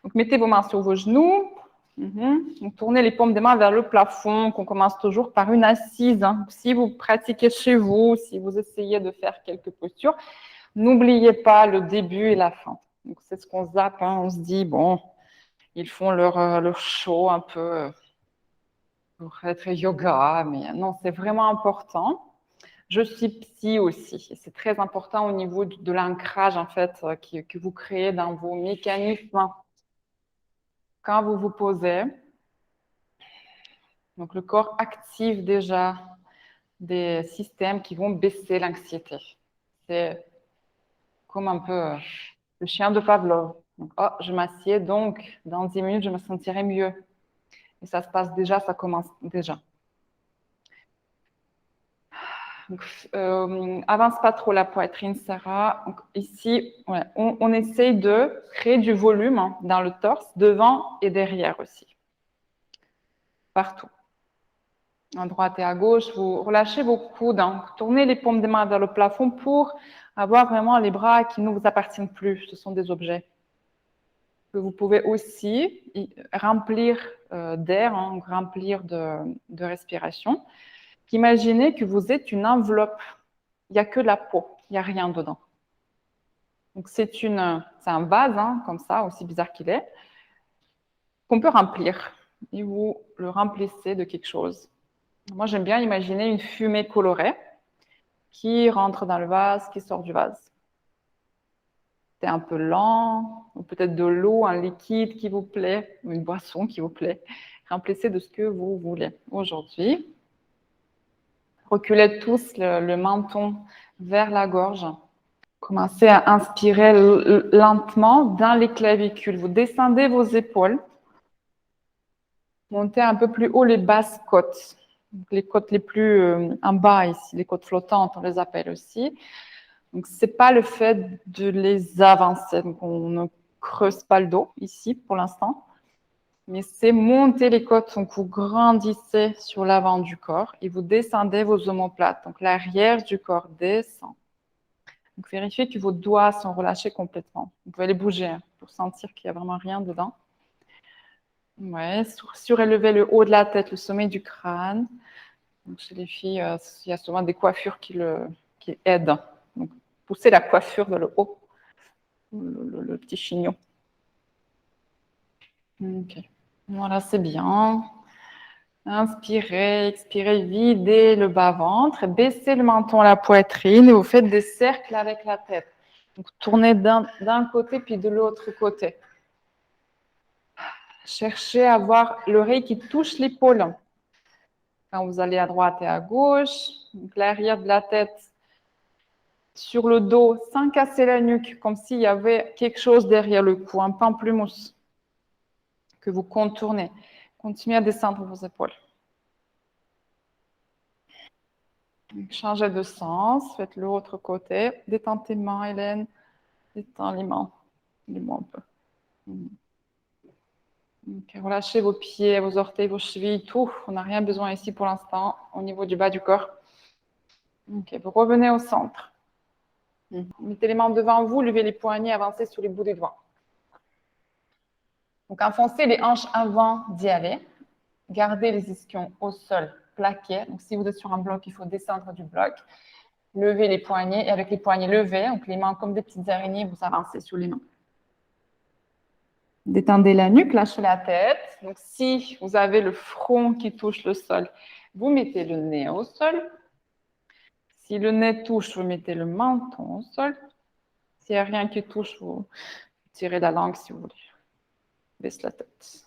Donc, mettez vos mains sur vos genoux. Donc, tournez les paumes des mains vers le plafond. Donc, on commence toujours par une assise. Si vous pratiquez chez vous, si vous essayez de faire quelques postures, n'oubliez pas le début et la fin. Donc, c'est ce qu'on zappe. On se dit, bon, ils font leur show un peu pour être yoga, mais non, c'est vraiment important. Je suis psy aussi, et c'est très important au niveau de l'ancrage en fait que vous créez dans vos mécanismes quand vous vous posez. Donc le corps active déjà des systèmes qui vont baisser l'anxiété. C'est comme un peu le chien de Pavlov. Donc, oh, je m'assieds, donc dans 10 minutes, je me sentirai mieux. Et ça se passe déjà, ça commence déjà. Donc, avance pas trop la poitrine, Sarah. Donc, ici, ouais, on essaye de créer du volume dans le torse, devant et derrière aussi. Partout. À droite et à gauche, vous relâchez vos coudes. Tournez les paumes des mains vers le plafond pour avoir vraiment les bras qui ne vous appartiennent plus. Ce sont des objets. Vous pouvez aussi remplir d'air, remplir de respiration. Imaginez que vous êtes une enveloppe. Il n'y a que la peau, il n'y a rien dedans. Donc, c'est un vase, comme ça, aussi bizarre qu'il est, qu'on peut remplir. Et vous le remplissez de quelque chose. Moi, j'aime bien imaginer une fumée colorée qui rentre dans le vase, qui sort du vase. C'est un peu lent, ou peut-être de l'eau, un liquide qui vous plaît, ou une boisson qui vous plaît. Remplissez de ce que vous voulez. Aujourd'hui, reculez tous le menton vers la gorge. Commencez à inspirer lentement dans les clavicules. Vous descendez vos épaules. Montez un peu plus haut les basses côtes. Donc, les côtes les plus en bas ici, les côtes flottantes, on les appelle aussi. Donc, ce n'est pas le fait de les avancer. Donc, on ne creuse pas le dos ici pour l'instant. Mais c'est monter les côtes. Donc, vous grandissez sur l'avant du corps et vous descendez vos omoplates. Donc, l'arrière du corps descend. Donc, vérifiez que vos doigts sont relâchés complètement. Vous pouvez les bouger pour sentir qu'il n'y a vraiment rien dedans. Ouais, surélevez le haut de la tête, le sommet du crâne. Donc, chez les filles, il y a souvent des coiffures qui aident. Donc, poussez la coiffure vers le haut, le petit chignon. Ok. Voilà, c'est bien. Inspirez, expirez, videz le bas-ventre, baissez le menton à la poitrine et vous faites des cercles avec la tête. Donc, tournez d'un côté puis de l'autre côté. Cherchez à avoir l'oreille qui touche l'épaule. Quand vous allez à droite et à gauche, donc l'arrière de la tête sur le dos sans casser la nuque, comme s'il y avait quelque chose derrière le cou, un pamplemousse que vous contournez. Continuez à descendre vos épaules. Donc, changez de sens, faites l'autre côté. Détends tes mains, Hélène. Détends les mains. Les mains un peu. Okay, relâchez vos pieds, vos orteils, vos chevilles, tout. On n'a rien besoin ici pour l'instant au niveau du bas du corps. Ok, vous revenez au centre. Mettez les mains devant vous, levez les poignets, avancez sur les bouts des doigts. Donc, enfoncez les hanches avant d'y aller. Gardez les ischions au sol, plaqués. Donc, si vous êtes sur un bloc, il faut descendre du bloc. Levez les poignets et avec les poignets levés, donc les mains comme des petites araignées, vous avancez sur les mains. Détendez la nuque, lâchez la tête. Donc, si vous avez le front qui touche le sol, vous mettez le nez au sol. Si le nez touche, vous mettez le menton au sol. S'il n'y a rien qui touche, vous tirez la langue si vous voulez. Baisse la tête.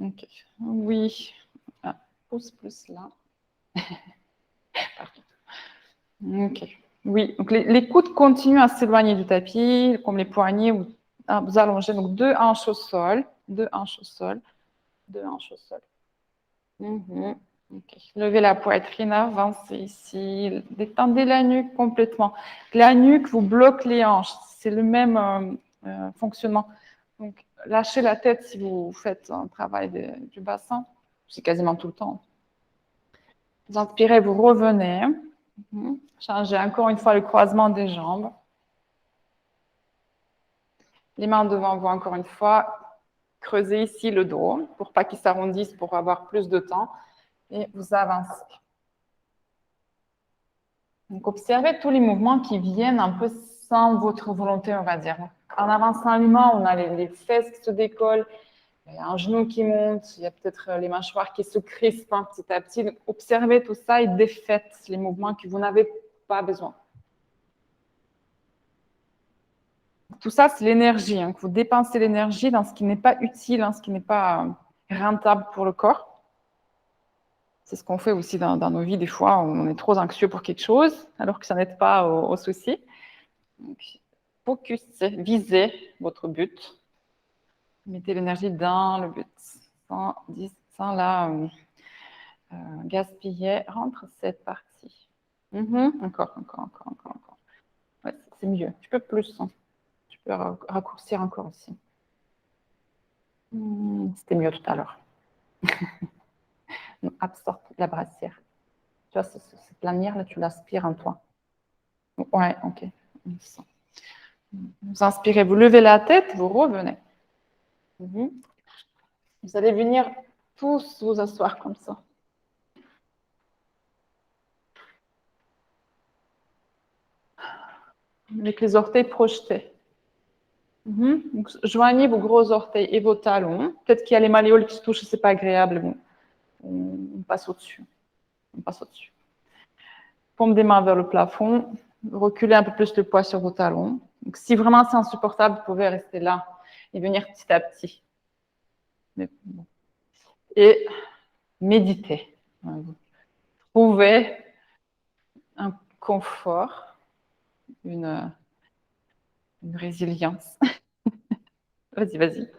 Ok. Oui. Ah, pouce plus là. Ok. Oui. Donc les coudes continuent à s'éloigner du tapis, comme les poignets. Vous allongez. Donc 2 hanches au sol. 2 hanches au sol. 2 hanches au sol. Okay. Levez la poitrine, avancez ici. Détendez la nuque complètement. La nuque vous bloque les hanches. C'est le même fonctionnement. Donc, lâchez la tête si vous faites un travail du bassin. C'est quasiment tout le temps. Vous inspirez, vous revenez. Changez encore une fois le croisement des jambes. Les mains devant vous, encore une fois. Creusez ici le dos pour pas qu'il s'arrondisse, pour avoir plus de temps. Et vous avancez. Donc, observez tous les mouvements qui viennent un peu sans votre volonté, on va dire. En avançant les mains, on a les fesses qui se décollent, il y a un genou qui monte, il y a peut-être les mâchoires qui se crispent petit à petit. Donc, observez tout ça et défaites les mouvements que vous n'avez pas besoin. Tout ça, c'est l'énergie. Hein. Vous dépensez l'énergie dans ce qui n'est pas utile, ce qui n'est pas rentable pour le corps. C'est ce qu'on fait aussi dans nos vies. Des fois, on est trop anxieux pour quelque chose, alors que ça n'aide pas au souci. Donc, focussez, visez votre but. Mettez l'énergie dans le but, sans la gaspiller. Rentre cette partie. Encore. Ouais, c'est mieux. Tu peux plus. Hein. Tu peux raccourcir encore aussi. C'était mieux tout à l'heure. Absorbe la brassière. Tu vois, cette lanière-là, tu l'aspires en toi. Ouais, ok. Vous inspirez, vous levez la tête, vous revenez. Vous allez venir tous vous asseoir comme ça. Avec les orteils projetés. Donc, joignez vos gros orteils et vos talons. Peut-être qu'il y a les malléoles qui se touchent, c'est pas agréable. Bon, on passe au-dessus. Paume des mains vers le plafond. Reculez un peu plus le poids sur vos talons. Donc, si vraiment c'est insupportable, vous pouvez rester là et venir petit à petit. Et méditez. Trouvez un confort, une résilience. Vas-y.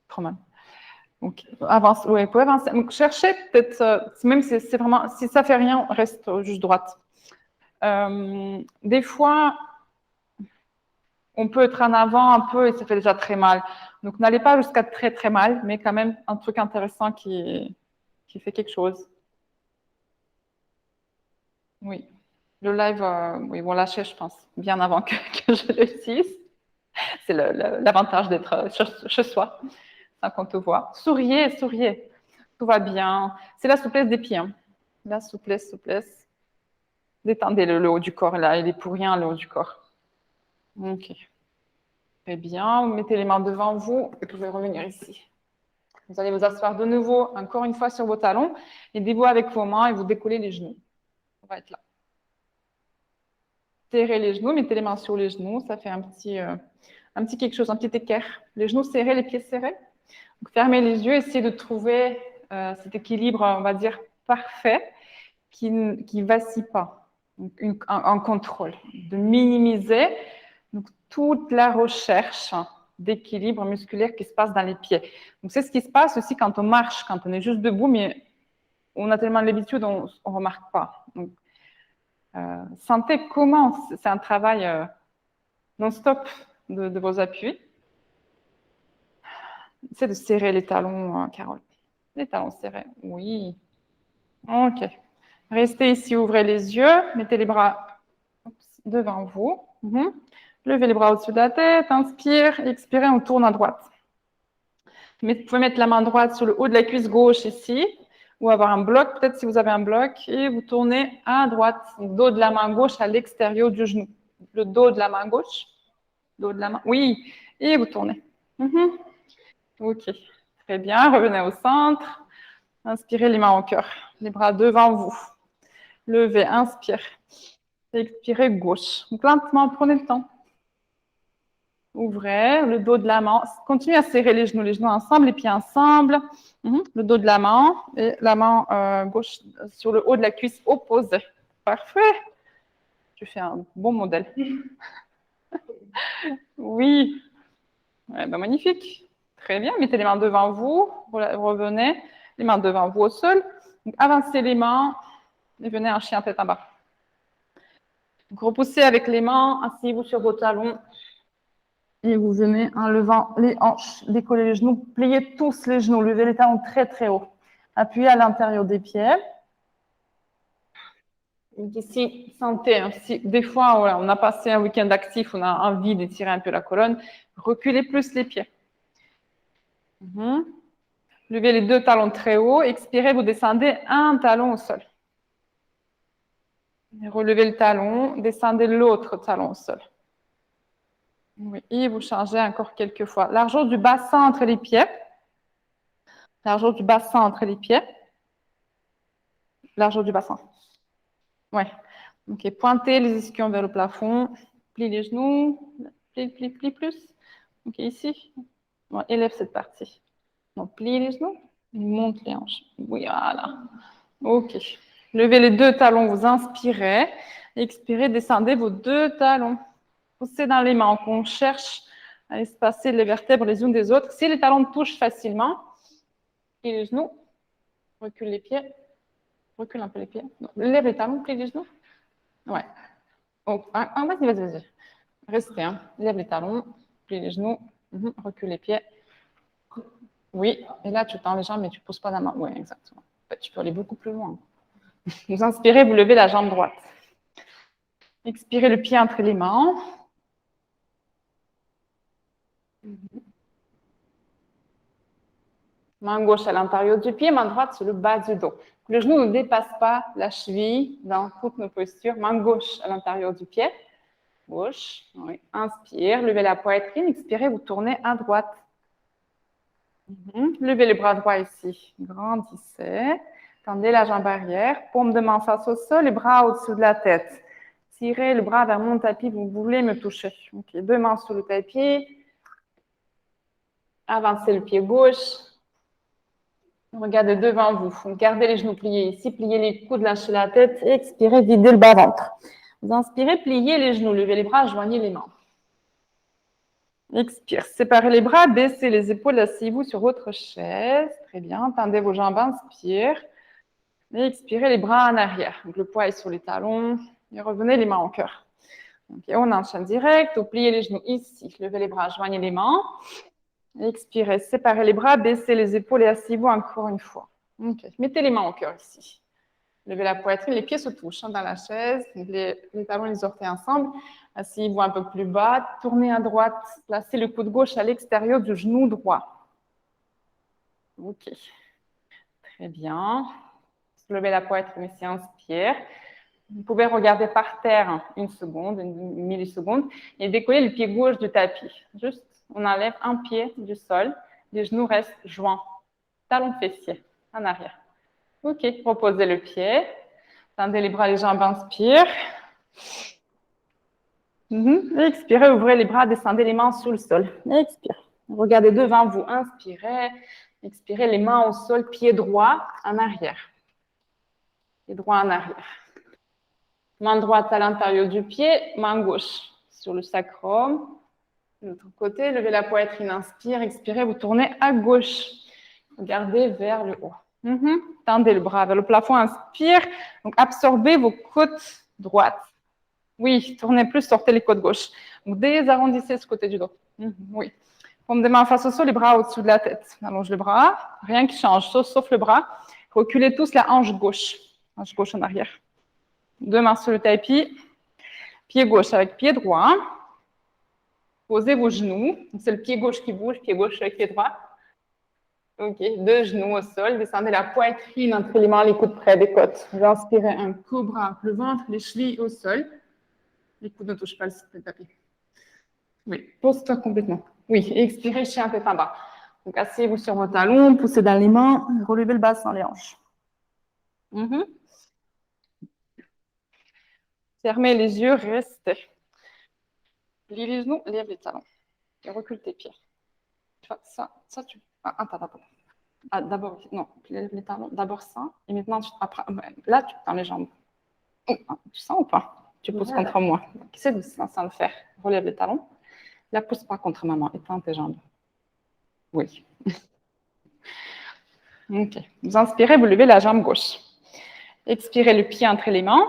Trop mal. Donc, avance. Oui, vous pouvez avancer. Donc, cherchez peut-être, même si c'est vraiment, si ça fait rien, reste juste droite. Des fois, on peut être en avant un peu et ça fait déjà très mal. Donc, n'allez pas jusqu'à très, très mal, mais quand même un truc intéressant qui fait quelque chose. Oui. Le live, oui, ils vont lâcher, je pense, bien avant que je réussisse. C'est l'avantage d'être chez soi, sans qu'on te voit. Souriez. Tout va bien. C'est la souplesse des pieds. Hein. La souplesse. Détendez le haut du corps, là. Il est pour rien, le haut du corps. Ok. Très bien. Vous mettez les mains devant vous et vous pouvez revenir ici. Vous allez vous asseoir de nouveau, encore une fois, sur vos talons. Aidez-vous avec vos mains et vous décollez les genoux. On va être là. Serrez les genoux, mettez les mains sur les genoux. Ça fait un petit quelque chose, un petit équerre. Les genoux serrés, les pieds serrés. Donc, fermez les yeux, essayez de trouver cet équilibre, on va dire, parfait, qui ne vacille pas. Donc, un contrôle. De minimiser donc, toute la recherche d'équilibre musculaire qui se passe dans les pieds. Donc, c'est ce qui se passe aussi quand on marche, quand on est juste debout, mais on a tellement l'habitude, on ne remarque pas. Donc, sentez comment c'est un travail non-stop de vos appuis. Essayez de serrer les talons, Carole. Les talons serrés, oui. Ok. Restez ici, ouvrez les yeux, mettez les bras devant vous. Levez les bras au-dessus de la tête, inspire, expirez, on tourne à droite. Vous pouvez mettre la main droite sur le haut de la cuisse gauche ici, ou avoir un bloc, peut-être si vous avez un bloc, et vous tournez à droite. Donc, dos de la main gauche à l'extérieur du genou. Le dos de la main gauche, dos de la main, oui, et vous tournez. Ok, très bien, revenez au centre. Inspirez les mains au cœur, les bras devant vous. Levez, inspire. Expirez gauche. Donc lentement, prenez le temps. Ouvrez le dos de la main. Continuez à serrer les genoux ensemble, les pieds ensemble. Le dos de la main et la main gauche sur le haut de la cuisse opposée. Parfait. Tu fais un bon modèle. Oui. Ouais, ben magnifique. Très bien. Mettez les mains devant vous. Revenez. Les mains devant vous au sol. Donc, avancez les mains et venez en chien tête en bas. Donc, repoussez avec les mains. Asseyez-vous sur vos talons. Et vous venez en levant les hanches, décollez les genoux, pliez tous les genoux, levez les talons très très haut. Appuyez à l'intérieur des pieds. Donc ici, sentez, hein, si des fois, voilà, on a passé un week-end actif, on a envie d'étirer un peu la colonne, reculez plus les pieds. Levez les deux talons très haut, expirez, vous descendez un talon au sol. Et relevez le talon, descendez l'autre talon au sol. Oui, et vous changez encore quelques fois. Largeur du bassin entre les pieds. Largeur du bassin entre les pieds. Largeur du bassin. Ouais. Ok, pointez les ischions vers le plafond. Plie les genoux. Plie plus. Ok, ici. Bon, élève cette partie. Donc, plie les genoux. Monte les hanches. Oui, voilà. Ok. Levez les deux talons, vous inspirez. Expirez, descendez vos deux talons. Poussez dans les mains. On cherche à espacer les vertèbres les unes des autres. Si les talons touchent facilement, plie les genoux. Recule les pieds. Recule un peu les pieds. Non, lève les talons, plie les genoux. Ouais. Oh, vas-y. Restez. Hein. Lève les talons, plie les genoux. Recule les pieds. Oui. Et là, tu tends les jambes, mais tu ne pousses pas la main. Oui, exactement. En fait, tu peux aller beaucoup plus loin. Vous inspirez, vous levez la jambe droite. Expirez le pied entre les mains. Main gauche à l'intérieur du pied, main droite sur le bas du dos. Le genou ne dépasse pas la cheville dans toutes nos postures. Main gauche à l'intérieur du pied. Gauche. Oui. Inspire, levez la poitrine. Expirez, vous tournez à droite. Levez les bras droits ici. Grandissez. Tendez la jambe arrière. Paume de main face au sol, les bras au-dessus de la tête. Tirez le bras vers mon tapis, vous voulez me toucher. Okay. Deux mains sur le tapis. Avancez le pied gauche. Regardez devant vous. Gardez les genoux pliés ici. Pliez les coudes, lâchez la tête. Expirez, videz le bas-ventre. Vous inspirez, pliez les genoux. Levez les bras, joignez les mains. Expire. Séparez les bras, baissez les épaules, asseyez-vous sur votre chaise. Très bien. Tendez vos jambes, inspire. Et expirez les bras en arrière. Donc, le poids est sur les talons. Et revenez les mains au cœur. Okay, on enchaîne direct. Vous pliez les genoux ici. Levez les bras, joignez les mains. Expirez, séparez les bras, baissez les épaules et asseyez-vous encore une fois. Okay. Mettez les mains au cœur ici. Levez la poitrine, les pieds se touchent dans la chaise, les talons et les orteils ensemble. Asseyez-vous un peu plus bas, tournez à droite, placez le coude gauche à l'extérieur du genou droit. Ok. Très bien. Levez la poitrine ici, inspire. Vous pouvez regarder par terre une seconde, une milliseconde, et décoller le pied gauche du tapis. Juste, on enlève un pied du sol, les genoux restent joints. Talons fessiers, en arrière. Ok, reposez le pied. Tendez les bras, les jambes, inspire. Expirez, ouvrez les bras, descendez les mains sous le sol. Expire. Regardez devant vous, inspirez. Expirez, les mains au sol, pied droit en arrière. Pied droit en arrière. Main droite à l'intérieur du pied, main gauche sur le sacrum. De l'autre côté, levez la poitrine, inspire, expirez, vous tournez à gauche. Regardez vers le haut. Tendez le bras vers le plafond, inspire. Donc, absorbez vos côtes droites. Oui, tournez plus, sortez les côtes gauches. Donc, désarrondissez ce côté du dos. Oui. Paume des mains face au sol, les bras au-dessus de la tête. Allonge le bras, rien qui change, sauf le bras. Reculez tous la hanche gauche en arrière. Deux mains sur le tapis. Pied gauche avec pied droit. Posez vos genoux. C'est le pied gauche qui bouge, pied gauche avec pied droit. Ok, deux genoux au sol. Descendez la poitrine entre les mains, les coudes près des côtes. Vous inspirez un cobra, le ventre, les chevilles au sol. Les coudes ne touchent pas le tapis. Oui, pose-toi complètement. Oui, expirez, chien tête en bas. Donc, asseyez-vous sur vos talons, poussez dans les mains, relevez le bassin, les hanches. Fermez les yeux, restez. Plie les genoux, lève les talons. Et recule tes pieds. Ça, tu... attends. D'abord, non, lève les talons. D'abord ça. Et maintenant, après, là, tu tends les jambes. Tu sens ou pas? Tu pousses contre moi. C'est doucement sans le faire. Relève les talons. La pousse pas contre maman. Étends tes jambes. Oui. Ok. Vous inspirez, vous levez la jambe gauche. Expirez le pied entre les mains.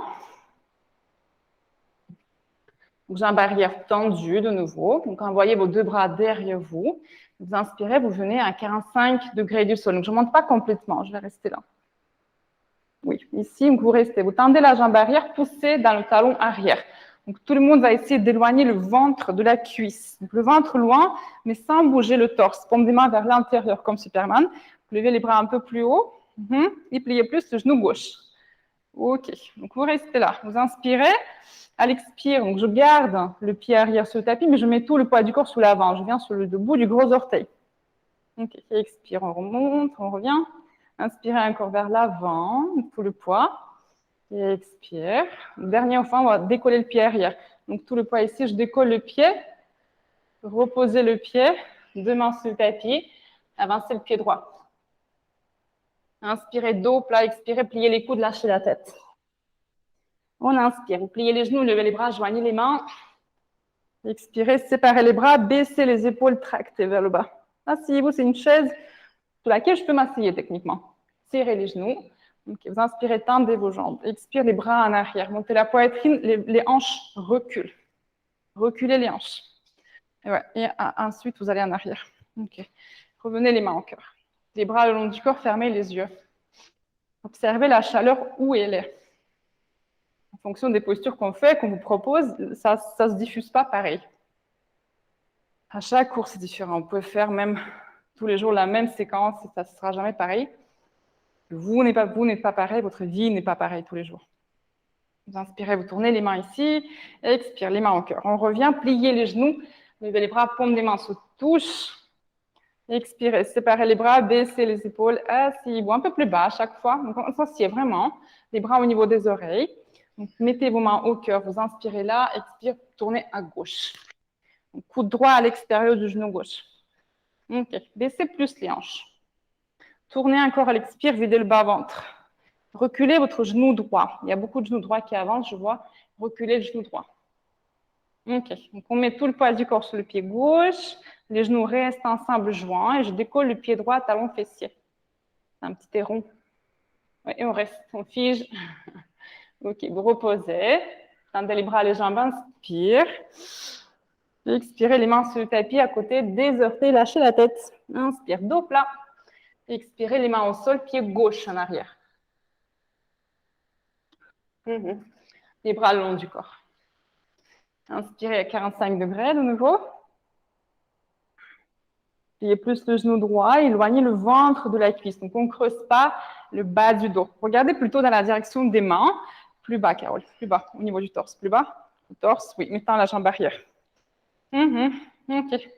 Jambe arrière tendue de nouveau. Donc, envoyez vos deux bras derrière vous. Vous inspirez, vous venez à 45 degrés du sol. Donc, je ne monte pas complètement. Je vais rester là. Oui, ici, vous restez. Vous tendez la jambe arrière, poussez dans le talon arrière. Donc, tout le monde va essayer d'éloigner le ventre de la cuisse. Donc, le ventre loin, mais sans bouger le torse. Paume des mains vers l'intérieur, comme Superman. Vous levez les bras un peu plus haut. Et pliez plus le genou gauche. OK. Donc, vous restez là. Vous inspirez. À l'expire, donc je garde le pied arrière sur le tapis, mais je mets tout le poids du corps sous l'avant. Je viens sur le bout du gros orteil. OK. Expire, on remonte, on revient. Inspirez encore vers l'avant, tout le poids. Et expire. Dernière fois, on va décoller le pied arrière. Donc, tout le poids ici, je décolle le pied. Reposez le pied. Deux mains sur le tapis. Avancez le pied droit. Inspirez, dos plat. Expirez, pliez les coudes, lâchez la tête. On inspire. Vous pliez les genoux, levez les bras, joignez les mains. Expirez, séparez les bras, baissez les épaules, tractez vers le bas. Asseyez-vous, c'est une chaise sur laquelle je peux m'asseoir techniquement. Serrez les genoux. Okay, vous inspirez, tendez vos jambes. Expirez les bras en arrière. Montez la poitrine, les hanches reculent. Reculez les hanches. Et ensuite, vous allez en arrière. Okay. Revenez les mains au cœur. Les bras le long du corps, fermez les yeux. Observez la chaleur où elle est. En fonction des postures qu'on fait, qu'on vous propose, ça ne se diffuse pas pareil. À chaque cours, c'est différent. On peut faire même tous les jours la même séquence et ça ne sera jamais pareil. Vous n'êtes pas pareil, votre vie n'est pas pareille tous les jours. Vous inspirez, vous tournez les mains ici, expire, les mains au cœur. On revient, pliez les genoux, levez les bras, paume des mains se touchent. Expirez, séparez les bras, baissez les épaules, asseyez-vous un peu plus bas à chaque fois. Donc on s'assied vraiment, les bras au niveau des oreilles. Donc, mettez vos mains au cœur, vous inspirez là, expire, tournez à gauche. Donc, coude droit à l'extérieur du genou gauche. OK, baissez plus les hanches. Tournez encore à l'expire, videz le bas-ventre. Reculez votre genou droit. Il y a beaucoup de genoux droits qui avancent, je vois. Reculez le genou droit. OK, donc on met tout le poids du corps sur le pied gauche. Les genoux restent ensemble joints et je décolle le pied droit, talon fessier. C'est un petit rond. Ouais, et on reste, on fige. OK, vous reposez. Tendez les bras, les jambes, inspire. Expirez les mains sur le tapis à côté des orteils, lâchez la tête. Inspire, dos plat. Expirez les mains au sol, pied gauche en arrière. Les bras le long du corps. Inspirez à 45 degrés de nouveau. Pliez plus le genou droit, éloignez le ventre de la cuisse. Donc, on ne creuse pas le bas du dos. Regardez plutôt dans la direction des mains. Plus bas, Carole, plus bas, au niveau du torse. Plus bas, le torse, oui, mettant la jambe arrière. OK.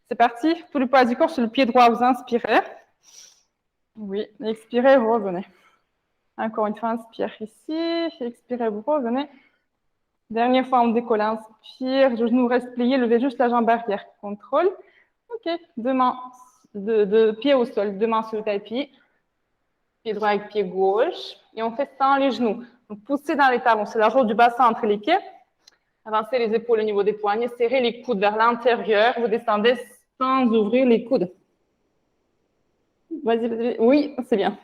C'est parti. Tout le poids du corps sur le pied droit, vous inspirez. Oui, expirez, vous revenez. Encore une fois, inspire ici. Expirez, vous revenez. Dernière fois, on décolle, inspire. Le genou reste plié, levez juste la jambe arrière. Contrôle. OK. Deux mains, de pied au sol, deux mains sur le tapis. Pied droit avec pied gauche. Et on fait sans les genoux. Donc, poussez dans les talons. C'est la largeur du bassin entre les pieds. Avancez les épaules au niveau des poignets. Serrez les coudes vers l'intérieur. Vous descendez sans ouvrir les coudes. Vas-y, vas-y. Oui, c'est bien.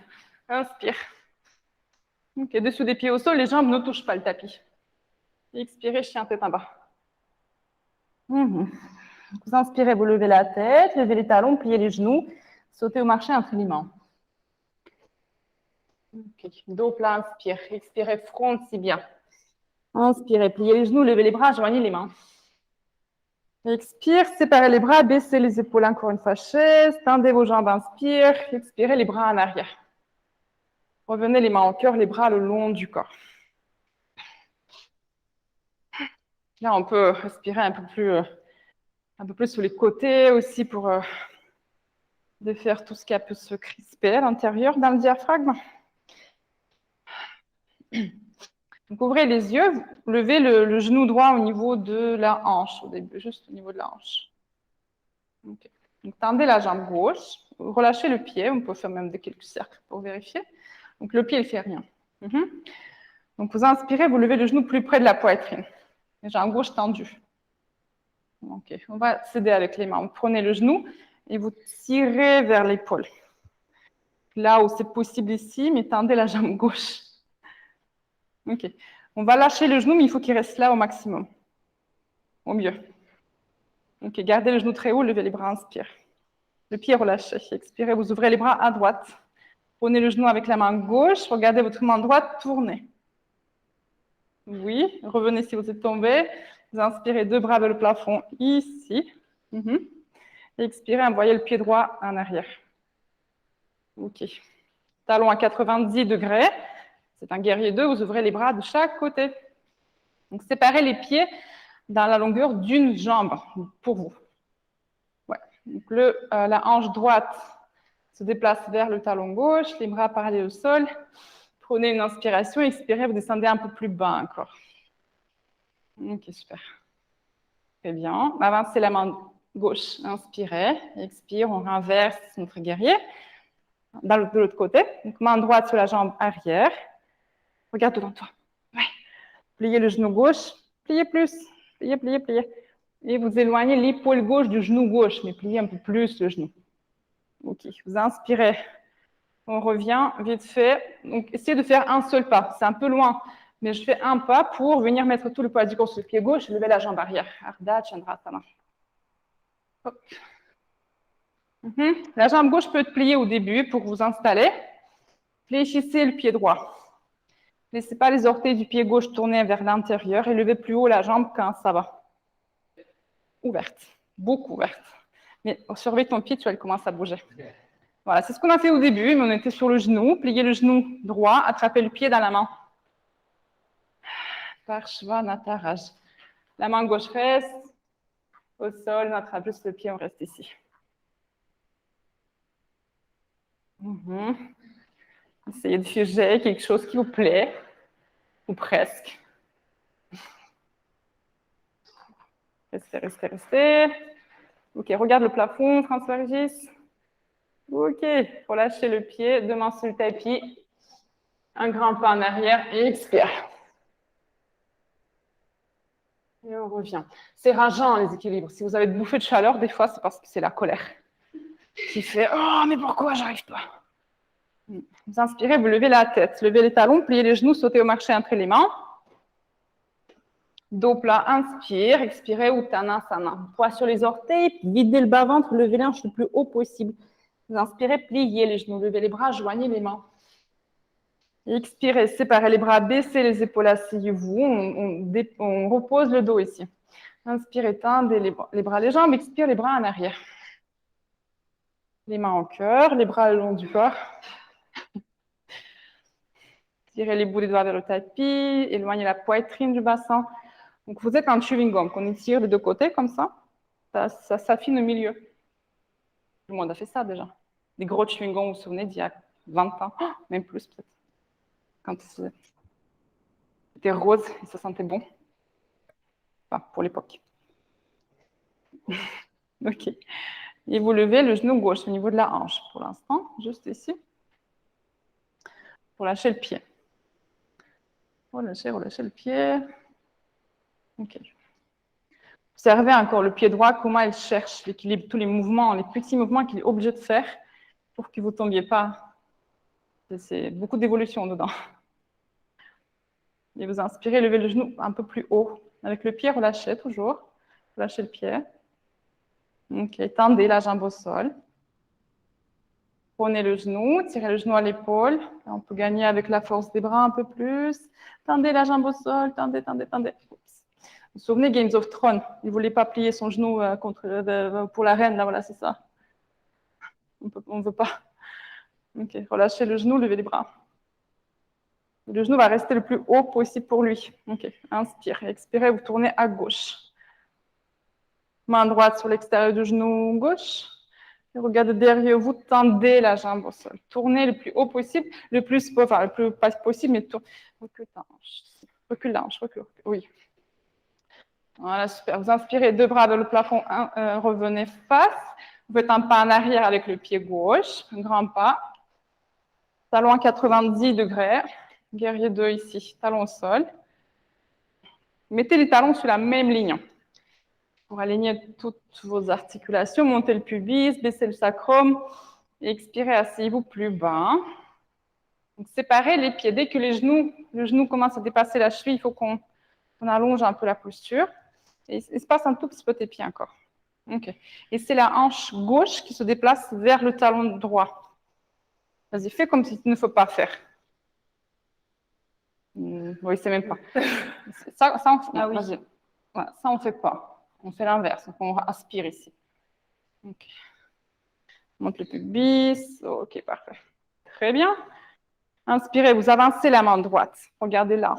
Inspire. OK. Dessous des pieds au sol, les jambes ne touchent pas le tapis. Expirez, chien tête en bas. Vous inspirez, vous levez la tête, levez les talons, pliez les genoux, sautez au marché infiniment. OK. Dos plat, inspire. Expirez, front tibia. Inspirez, pliez les genoux, levez les bras, joignez les mains. Expire, séparez les bras, baissez les épaules encore une fois, chaise, tendez vos jambes, inspire, expirez les bras en arrière. Revenez les mains au cœur, les bras le long du corps. Là, on peut respirer un peu plus sur les côtés aussi pour défaire tout ce qui a pu se crisper à l'intérieur dans le diaphragme. Donc, ouvrez les yeux, levez le genou droit au niveau de la hanche, au début, juste au niveau de la hanche. Okay. Donc, tendez la jambe gauche, relâchez le pied, on peut faire même quelques cercles pour vérifier. Donc, le pied, il ne fait rien. Donc, vous inspirez, vous levez le genou plus près de la poitrine. Les jambes gauche tendues. OK, on va s'aider avec les mains. Vous prenez le genou et vous tirez vers l'épaule. Là où c'est possible ici, mais tendez la jambe gauche. OK. On va lâcher le genou, mais il faut qu'il reste là au maximum. Au mieux. OK, gardez le genou très haut, levez les bras, inspire. Le pied relâché. Expirez, vous ouvrez les bras à droite. Prenez le genou avec la main gauche, regardez votre main droite, tournez. Oui, revenez si vous êtes tombé. Vous inspirez, 2 bras vers le plafond, ici. Expirez, envoyez le pied droit en arrière. OK. Talon à 90 degrés. C'est un guerrier 2, vous ouvrez les bras de chaque côté. Donc, séparez les pieds dans la longueur d'une jambe pour vous. Ouais. Donc, la hanche droite se déplace vers le talon gauche, les bras parallèles au sol. Prenez une inspiration, expirez, vous descendez un peu plus bas encore. OK, super. Très bien. Avancez la main gauche, inspirez, expire, on renverse notre guerrier. De l'autre côté, donc main droite sur la jambe arrière. Regarde devant toi. Ouais. Pliez le genou gauche, pliez plus, pliez, pliez, pliez. Et vous éloignez l'épaule gauche du genou gauche, mais pliez un peu plus le genou. OK, vous inspirez. On revient vite fait. Donc, essayez de faire un seul pas. C'est un peu loin, mais je fais un pas pour venir mettre tout le poids du corps sur le pied gauche et lever la jambe arrière. Ardha Chandrasana. Hop. La jambe gauche peut être pliée au début pour vous installer. Fléchissez le pied droit. Ne laissez pas les orteils du pied gauche tourner vers l'intérieur et levez plus haut la jambe quand ça va. Ouverte, beaucoup ouverte. Mais surveille ton pied, tu vois, elle commence à bouger. Voilà, c'est ce qu'on a fait au début, mais on était sur le genou. Pliez le genou droit, attrapez le pied dans la main. Parshvanataraj. La main gauche reste au sol, on attrape juste le pied, on reste ici. Essayez de figer quelque chose qui vous plaît, ou presque. Restez, restez, restez. OK, regarde le plafond, François Régis. OK, relâchez le pied, 2 mains sur le tapis. Un grand pas en arrière et expire. Et on revient. C'est rageant, les équilibres. Si vous avez bouffé de chaleur, des fois, c'est parce que c'est la colère qui fait « Oh, mais pourquoi j'arrive pas ?» Vous inspirez, vous levez la tête, levez les talons, pliez les genoux, sautez au marché entre les mains. Dos plat, inspire, expirez, Uttanasana. Poids sur les orteils, videz le bas-ventre, levez les hanches le plus haut possible. Vous inspirez, pliez les genoux, levez les bras, joignez les mains. Expirez, séparez les bras, baissez les épaules, asseyez-vous. On repose le dos ici. Inspirez, tendez les bras, les jambes, expire les bras en arrière. Les mains au cœur, les bras le long du corps. Tirez les bouts des doigts vers le tapis, éloignez la poitrine du bassin. Donc, vous êtes en chewing gum, qu'on étire des 2 côtés comme ça. Ça s'affine au milieu. Tout le monde a fait ça déjà. Des gros chewing gums, vous vous souvenez, d'il y a 20 ans, même plus peut-être. Quand c'était rose et ça sentait bon. Enfin, pour l'époque. OK. Et vous levez le genou gauche au niveau de la hanche pour l'instant, juste ici. Pour lâcher le pied. Relâchez, relâchez le pied. OK. Observez encore le pied droit, comment il cherche l'équilibre, tous les mouvements, les petits mouvements qu'il est obligé de faire pour que vous ne tombiez pas. C'est beaucoup d'évolution dedans. Et vous inspirez, levez le genou un peu plus haut. Avec le pied, relâchez toujours. Relâchez le pied. OK, tendez la jambe au sol. Prenez le genou, tirez le genou à l'épaule. On peut gagner avec la force des bras un peu plus. Tendez la jambe au sol, tendez, tendez, tendez. Oups. Vous vous souvenez, Games of Thrones, il ne voulait pas plier son genou pour la reine, là, voilà, c'est ça. On ne veut pas. OK, relâchez le genou, levez les bras. Le genou va rester le plus haut possible pour lui. OK, inspire, expirez, vous tournez à gauche. Main droite sur l'extérieur du genou gauche. Et regardez derrière vous, tendez la jambe au sol. Tournez le plus haut possible, le plus pas possible, mais recule ta hanche. Recule la hanche, recule. Oui. Voilà, super. Vous inspirez, 2 bras vers le plafond, revenez face. Vous faites un pas en arrière avec le pied gauche, un grand pas. Talon à 90 degrés. Guerrier 2 ici, talon au sol. Mettez les talons sur la même ligne. Pour aligner toutes vos articulations, montez le pubis, baissez le sacrum. Et expirez, asseyez-vous plus bas. Donc, séparez les pieds. Dès que le genou commence à dépasser la cheville, il faut qu'on allonge un peu la posture. Et il se passe un tout petit peu tes pieds encore. OK. Et c'est la hanche gauche qui se déplace vers le talon droit. Vas-y, fais comme si tu ne faut pas faire. Oui, c'est même pas. Ça, Ah oui. vas-y. Ouais, ça, on ne fait pas. On fait l'inverse. Donc, on aspire ici. Ok. Monte le pubis. Ok, parfait. Très bien. Inspirez, vous avancez la main droite. Regardez là.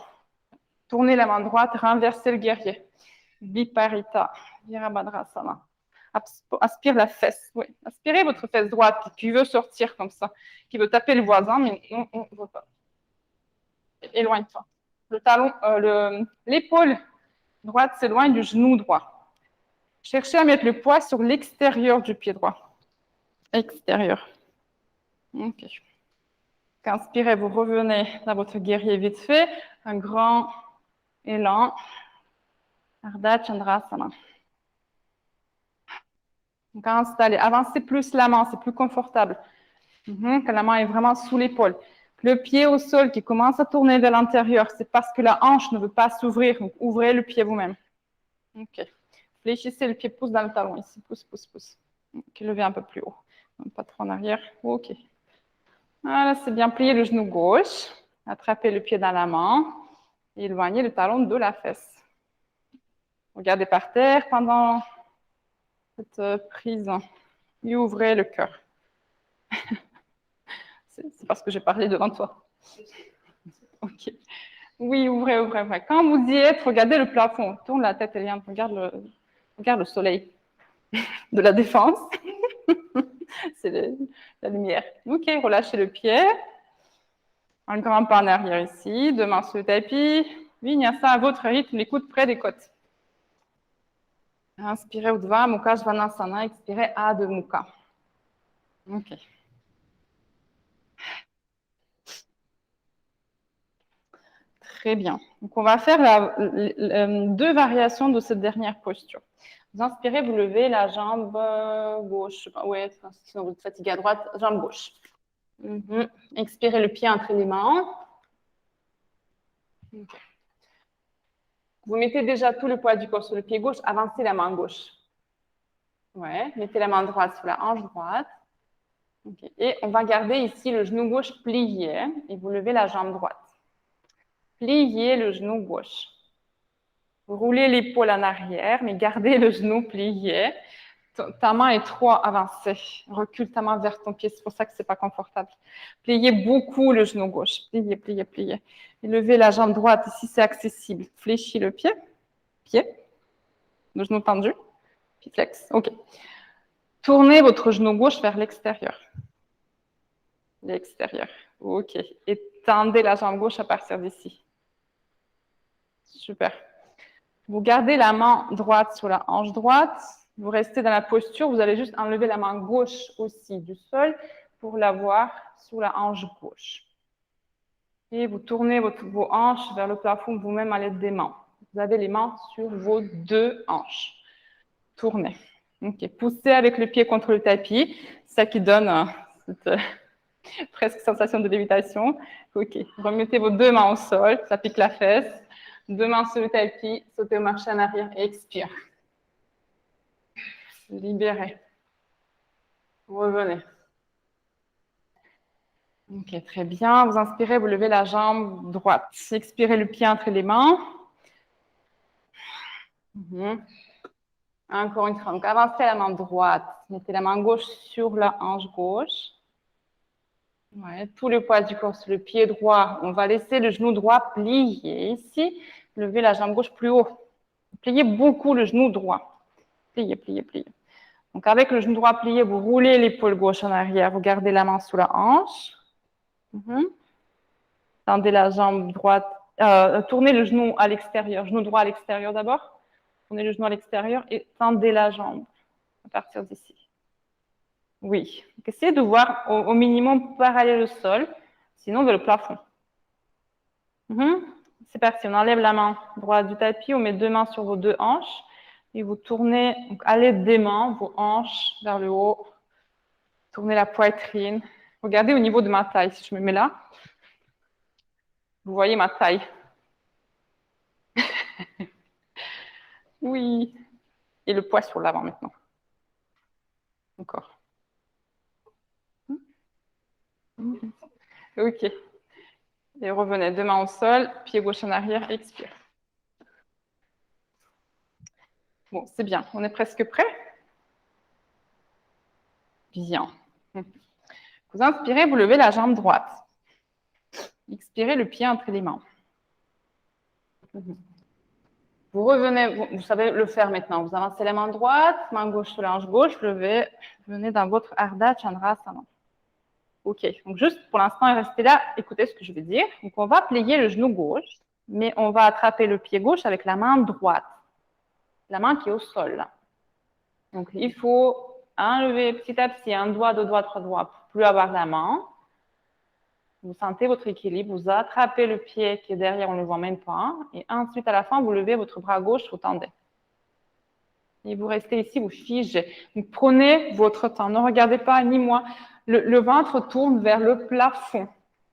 Tournez la main droite, renversez le guerrier. Viparita, Virabhadrasana. Aspire la fesse. Oui. Aspirez votre fesse droite qui veut sortir comme ça, qui veut taper le voisin, mais on ne veut pas. Éloigne-toi. Le talon, l'épaule droite s'éloigne du genou droit. Cherchez à mettre le poids sur l'extérieur du pied droit. Extérieur. Ok. Inspirez, vous revenez dans votre guerrier vite fait. Un grand élan. Ardha Chandrasana. Donc, installez. Avancez plus la main, c'est plus confortable. Que la main est vraiment sous l'épaule. Le pied au sol qui commence à tourner vers l'intérieur, c'est parce que la hanche ne veut pas s'ouvrir. Donc, ouvrez le pied vous-même. Ok. Fléchissez, le pied pousse dans le talon ici. Pousse, pousse, pousse. Ok, levez un peu plus haut. Pas trop en arrière. Ok. Voilà, c'est bien. Pliez le genou gauche. Attrapez le pied dans la main. Et éloignez le talon de la fesse. Regardez par terre pendant cette prise. Et ouvrez le cœur. C'est parce que j'ai parlé devant toi. Ok. Oui, ouvrez, ouvrez, ouvrez. Quand vous y êtes, regardez le plafond. Tourne la tête, Eliane. Regarde le soleil de la défense. C'est la lumière. Ok, relâchez le pied. Un grand pas en arrière ici. Deux mains sur le tapis. Vinyasa à votre rythme, les coudes près des côtes. Inspirez Uddhva, Mukha Svanasana. Expirez Adho Mukha. Ok. Très bien. Donc, on va faire deux variations de cette dernière posture. Vous inspirez, vous levez la jambe gauche. Oui, sinon vous êtes fatigué à droite, jambe gauche. Expirez le pied entre les mains. Okay. Vous mettez déjà tout le poids du corps sur le pied gauche, avancez la main gauche. Ouais, mettez la main droite sur la hanche droite. Okay. Et on va garder ici le genou gauche plié et vous levez la jambe droite. Pliez le genou gauche. Roulez l'épaule en arrière, mais gardez le genou plié. Ta main est trop avancée. Recule ta main vers ton pied, c'est pour ça que ce n'est pas confortable. Pliez beaucoup le genou gauche. Pliez, pliez, pliez. Et levez la jambe droite, ici c'est accessible. Fléchis le pied. Le genou tendu. Pied flex. OK. Tournez votre genou gauche vers l'extérieur. L'extérieur. OK. Et tendez la jambe gauche à partir d'ici. Super. Vous gardez la main droite sur la hanche droite. Vous restez dans la posture. Vous allez juste enlever la main gauche aussi du sol pour l'avoir sur la hanche gauche. Et vous tournez vos hanches vers le plafond vous-même à l'aide des mains. Vous avez les mains sur vos deux hanches. Tournez. Ok. Poussez avec le pied contre le tapis. C'est ça qui donne cette presque sensation de lévitation. Ok. Remettez vos deux mains au sol. Ça pique la fesse. Deux mains sur le tapis. Sautez au marché en arrière et expire. Libérez. Revenez. Ok, très bien. Vous inspirez, vous levez la jambe droite. Expirez le pied entre les mains. Encore une fois. Donc, avancez la main droite. Mettez la main gauche sur la hanche gauche. Ouais, tout le poids du corps sur le pied droit. On va laisser le genou droit plier ici. Levez la jambe gauche plus haut. Pliez beaucoup le genou droit. Pliez, pliez, pliez. Donc, avec le genou droit plié, vous roulez l'épaule gauche en arrière. Vous gardez la main sous la hanche. Tendez la jambe droite. Tournez le genou à l'extérieur. Genou droit à l'extérieur d'abord. Tournez le genou à l'extérieur et tendez la jambe à partir d'ici. Oui. Donc, essayez de voir au minimum parallèle au sol, sinon vers le plafond. C'est parti. On enlève la main droite du tapis. On met deux mains sur vos deux hanches. Et vous tournez donc, à l'aide des mains vos hanches vers le haut. Tournez la poitrine. Regardez au niveau de ma taille. Si je me mets là, vous voyez ma taille. Oui. Et le poids sur l'avant maintenant. Encore. OK. Et revenez, deux mains au sol, pied gauche en arrière, expire. Bon, c'est bien. On est presque prêt? Bien. Vous inspirez, vous levez la jambe droite. Expirez le pied entre les mains. Vous revenez, vous savez le faire maintenant. Vous avancez la main droite, main gauche sur la hanche gauche, levez, venez dans votre Ardha Chandrasana. OK. Donc, juste pour l'instant, restez là, écoutez ce que je vais dire. Donc, on va plier le genou gauche, mais on va attraper le pied gauche avec la main droite. La main qui est au sol. Là. Donc, il faut enlever petit à petit un doigt, deux doigts, trois doigts pour plus avoir la main. Vous sentez votre équilibre, vous attrapez le pied qui est derrière, on ne le voit même pas. Et ensuite, à la fin, vous levez votre bras gauche, vous tendez. Et vous restez ici, vous figez. Donc, prenez votre temps. Ne regardez pas, ni moi. Le ventre tourne vers le plafond.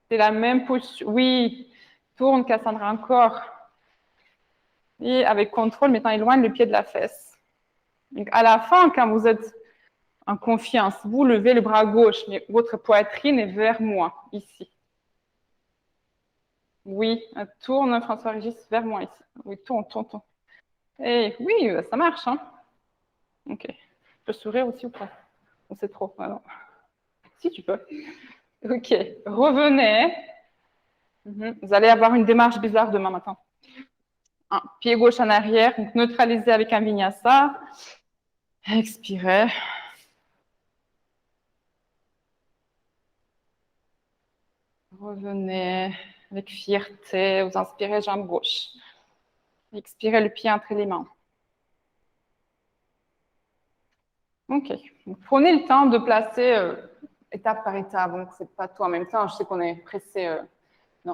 C'est la même posture. Oui, tourne, Cassandra, encore. Et avec contrôle, maintenant, éloigne le pied de la fesse. Donc, à la fin, quand vous êtes en confiance, vous levez le bras gauche, mais votre poitrine est vers moi, ici. Oui, tourne, François-Régis, vers moi, ici. Oui, tourne. Et oui, ça marche, hein. OK. Je peux sourire aussi ou pas? C'est trop, alors. Si tu peux. OK. Revenez. Vous allez avoir une démarche bizarre demain matin. Un pied gauche en arrière, donc neutralisez avec un vinyasa. Expirez. Revenez avec fierté. Vous inspirez, jambe gauche. Expirez le pied entre les mains. OK. Donc, prenez le temps de placer étape par étape. Donc, c'est pas tout en même temps. Je sais qu'on est pressé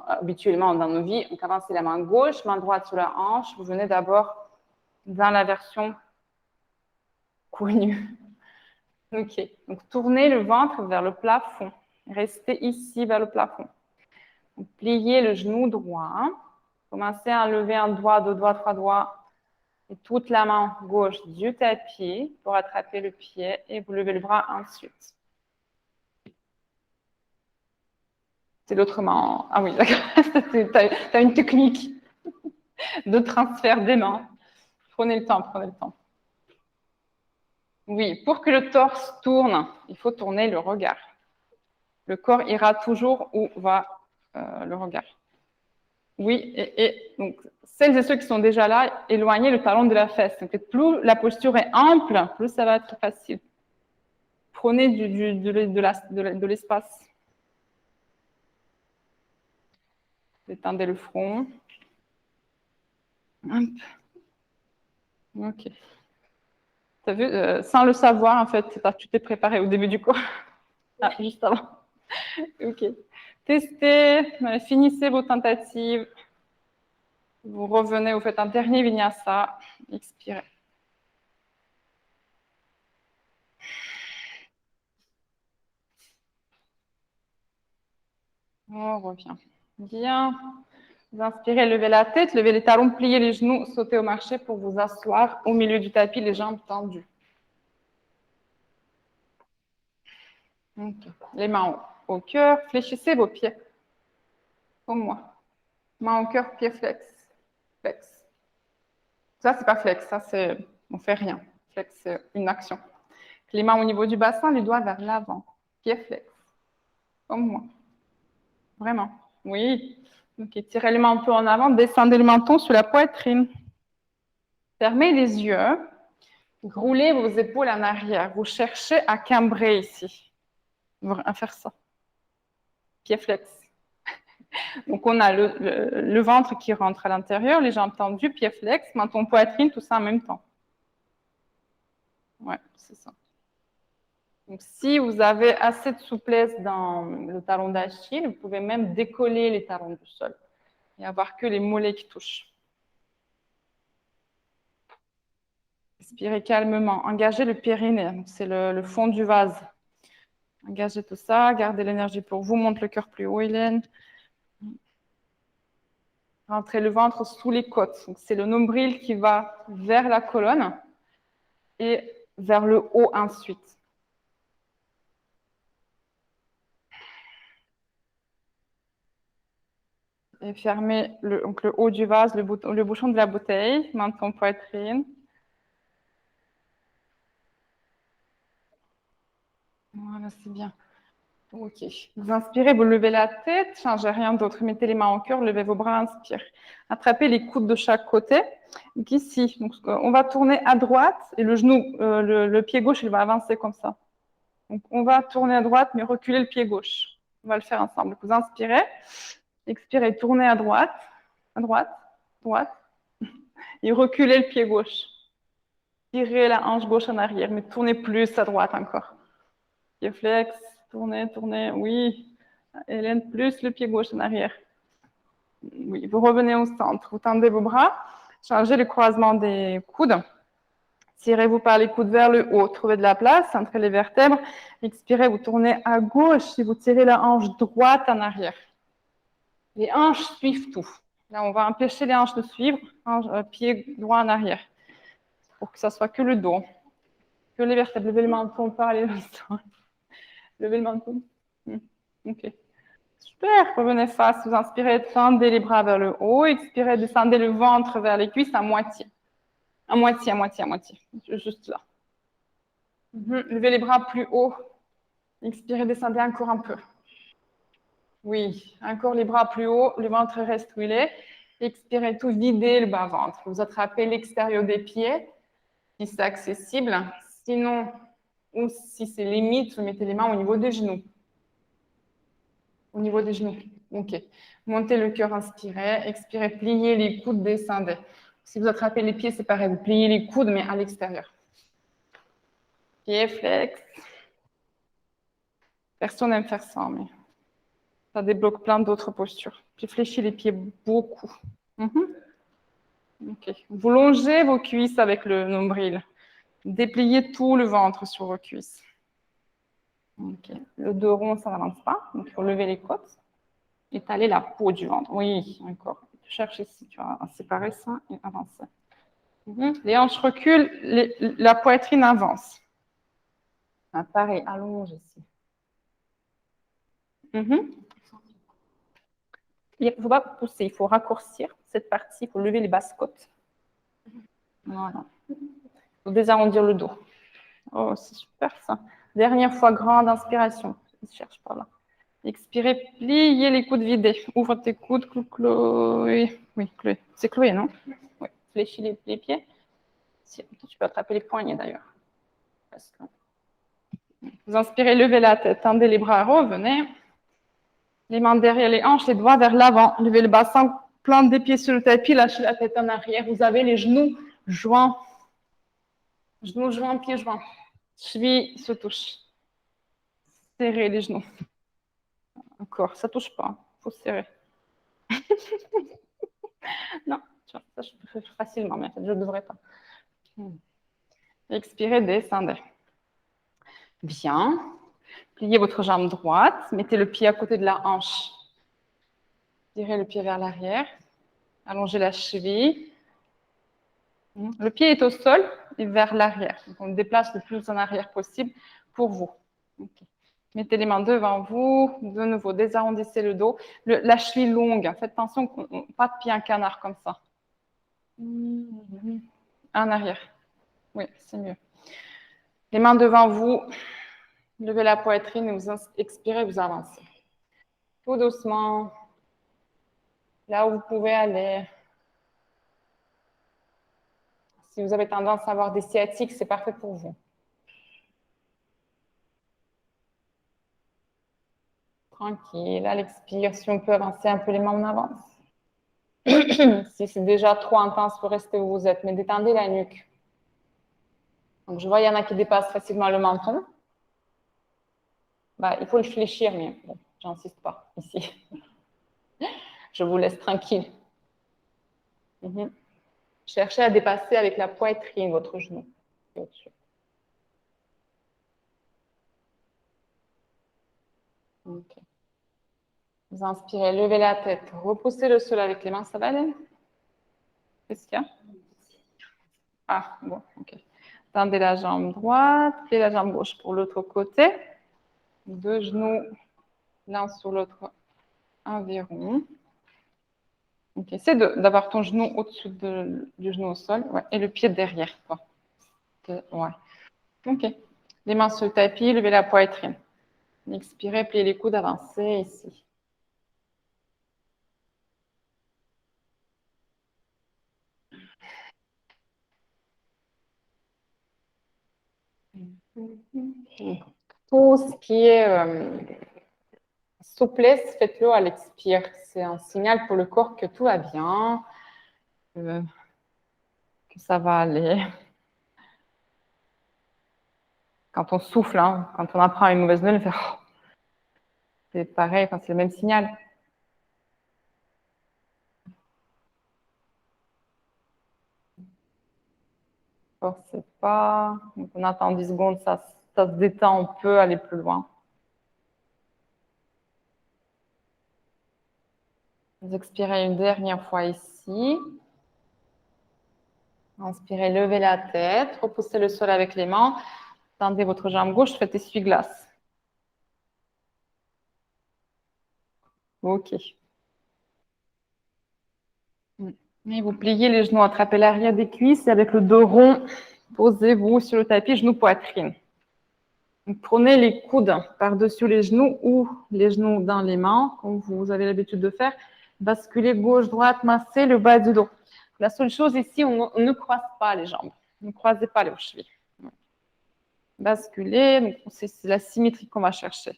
habituellement dans nos vies. Donc, avancez la main gauche, main droite sur la hanche. Vous venez d'abord dans la version connue. OK. Donc, tournez le ventre vers le plafond. Restez ici vers le plafond. Donc, pliez le genou droit. Commencez à lever un doigt, deux doigts, trois doigts. Et toute la main gauche du tapis pour attraper le pied. Et vous levez le bras ensuite. C'est l'autre main. Ah oui, d'accord. Tu as une technique de transfert des mains. Prenez le temps, prenez le temps. Oui, pour que le torse tourne, il faut tourner le regard. Le corps ira toujours où va le regard. Oui, et donc, celles et ceux qui sont déjà là, éloignez le talon de la fesse. Donc, plus la posture est ample, plus ça va être facile. Prenez de l'espace. Détendez le front. Hop. OK. Tu as vu, sans le savoir, en fait, tu t'es préparé au début du cours. Ah, juste avant. OK. Testez, finissez vos tentatives. Vous revenez, vous faites un dernier vinyasa. Expirez. On revient. Bien. Vous inspirez, levez la tête, levez les talons, pliez les genoux, sautez au marché pour vous asseoir au milieu du tapis, les jambes tendues. Okay. Les mains au cœur, fléchissez vos pieds. Comme moi. Main au cœur, pied flex. Flex. Ça, c'est pas flex, ça, c'est on fait rien. Flex, c'est une action. Les mains au niveau du bassin, les doigts vers l'avant. Pied flex. Comme moi. Vraiment. Oui. Ok, tirez les mains un peu en avant, descendez le menton sur la poitrine. Fermez les yeux. Roulez vos épaules en arrière. Vous cherchez à cambrer ici. À faire ça. Pied flex. Donc, on a le ventre qui rentre à l'intérieur, les jambes tendues, pied flex, menton, poitrine, tout ça en même temps. Ouais, c'est ça. Donc, si vous avez assez de souplesse dans le talon d'Achille, vous pouvez même décoller les talons du sol et avoir que les mollets qui touchent. Respirez calmement. Engagez le périnée, c'est le fond du vase. Engagez tout ça, gardez l'énergie pour vous. Monte le cœur plus haut, Hélène. Rentrez le ventre sous les côtes. C'est le nombril qui va vers la colonne et vers le haut ensuite. et fermez donc le haut du vase, le bouchon de la bouteille, menton, poitrine. Voilà, c'est bien. Ok. Vous inspirez, vous levez la tête, changez rien d'autre. Mettez les mains au cœur, levez vos bras, inspire. Attrapez les coudes de chaque côté. Donc ici, donc, on va tourner à droite et le genou, le pied gauche, il va avancer comme ça. Donc on va tourner à droite, mais reculer le pied gauche. On va le faire ensemble. Vous inspirez, expirez, tournez à droite, droite, et reculez le pied gauche. Tirez la hanche gauche en arrière, mais tournez plus à droite encore. Pied flex, tournez, tournez, oui. Hélène, plus le pied gauche en arrière. Oui, vous revenez au centre, vous tendez vos bras, changez le croisement des coudes. Tirez-vous par les coudes vers le haut, trouvez de la place, centrez les vertèbres. Expirez, vous tournez à gauche et vous tirez la hanche droite en arrière. Les hanches suivent tout. Là, on va empêcher les hanches de suivre, pied droit en arrière, pour que ça soit que le dos, que les vertèbres. Levez le menton, parlez le sol. Levez le menton. Ok. Super, revenez face, vous inspirez, tendez les bras vers le haut, expirez, descendez le ventre vers les cuisses à moitié. À moitié, à moitié, à moitié. Juste là. Levez les bras plus haut. Expirez, descendez encore un peu. Oui, encore les bras plus haut, le ventre reste où il est. Expirez tout, videz le bas-ventre. Vous attrapez l'extérieur des pieds, si c'est accessible. Sinon, ou si c'est limite, vous mettez les mains au niveau des genoux. Au niveau des genoux. OK. Montez le cœur, inspirez. Expirez, pliez les coudes, descendez. Si vous attrapez les pieds, c'est pareil. Vous pliez les coudes, mais à l'extérieur. Pieds flex. Personne n'aime faire ça, mais ça débloque plein d'autres postures. Puis fléchis les pieds beaucoup. OK. Vous longez vos cuisses avec le nombril. Dépliez tout le ventre sur vos cuisses. OK. Le dos rond, ça n'avance pas. Donc, il faut lever les côtes. Étaler la peau du ventre. Oui, encore. Cherche ici, tu vas séparer ça et avancer. Les hanches reculent, la poitrine avance. Ah, pareil, allonge ici. Il ne faut pas pousser, il faut raccourcir cette partie, il faut lever les basses côtes. Voilà. Il faut désarrondir le dos. Oh, c'est super ça. Dernière fois, grande inspiration. Je cherche par là. Expirez, pliez les coudes vidés. Ouvre tes coudes, Chloé. Oui, Chloé. C'est Chloé, non? Oui. Fléchis les pieds. Tu peux attraper les poignets d'ailleurs. Vous inspirez, levez la tête, tendez les bras, revenez. Les mains derrière les hanches, les doigts vers l'avant. Levez le bassin, plante des pieds sur le tapis, lâchez la tête en arrière. Vous avez les genoux joints. Genoux joints, pieds joints. Cheville se touche. Serrez les genoux. Encore, ça ne touche pas. Il faut serrer. Non, ça je peux faire facilement, mais en fait, je ne devrais pas. Expirez, descendez. Bien. Pliez votre jambe droite. Mettez le pied à côté de la hanche. Tirez le pied vers l'arrière. Allongez la cheville. Le pied est au sol et vers l'arrière. Donc, on le déplace le plus en arrière possible pour vous. Okay. Mettez les mains devant vous. De nouveau, désarrondissez le dos. La cheville longue. Faites attention, pas de pied en canard comme ça. En arrière. Oui, c'est mieux. Les mains devant vous. Levez la poitrine et vous expirez, vous avancez. Tout doucement. Là où vous pouvez aller. Si vous avez tendance à avoir des sciatiques, c'est parfait pour vous. Tranquille, à l'expiration, on peut avancer un peu les mains en avance. Si c'est déjà trop intense, vous restez où vous êtes, mais détendez la nuque. Donc, je vois, il y en a qui dépassent facilement le menton. Bah, il faut le fléchir, mais bon, j'insiste pas ici. Je vous laisse tranquille. Cherchez à dépasser avec la poitrine votre genou. Okay. Vous inspirez, levez la tête, repoussez le sol avec les mains, ça va aller? Qu'est-ce qu'il y a? Ah, bon, ok. Tendez la jambe droite et la jambe gauche pour l'autre côté. Deux genoux l'un sur l'autre environ. Ok, essaie d'avoir ton genou au-dessus du genou au sol, ouais, et le pied derrière toi. Ouais. Ok. Les mains sur le tapis, levez la poitrine. Expirez, pliez les coudes, avancez ici. Tout ce qui est souplesse, faites-le à l'expire. C'est un signal pour le corps que tout va bien, que ça va aller. Quand on souffle, hein, quand on apprend une mauvaise nouvelle, oh, c'est pareil, c'est le même signal. Forcez pas. Donc on attend 10 secondes, ça se détend, on peut aller plus loin. Vous expirez une dernière fois ici. Inspirez, levez la tête, repoussez le sol avec les mains. Tendez votre jambe gauche, faites essuie-glace. Ok. Et vous pliez les genoux, attrapez l'arrière des cuisses et avec le dos rond, posez-vous sur le tapis, genoux poitrine. Donc, prenez les coudes par-dessus les genoux ou les genoux dans les mains, comme vous avez l'habitude de faire. Basculez gauche-droite, massez le bas du dos. La seule chose ici, on ne croise pas les jambes. Ne croisez pas les chevilles. Basculez, c'est la symétrie qu'on va chercher.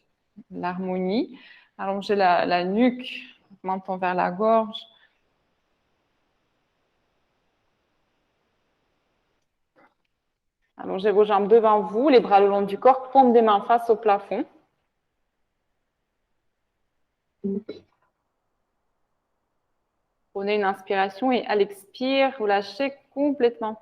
L'harmonie. Allongez la nuque, menton vers la gorge. Allongez vos jambes devant vous, les bras le long du corps, paume des mains face au plafond. Prenez une inspiration et à l'expire, vous lâchez complètement.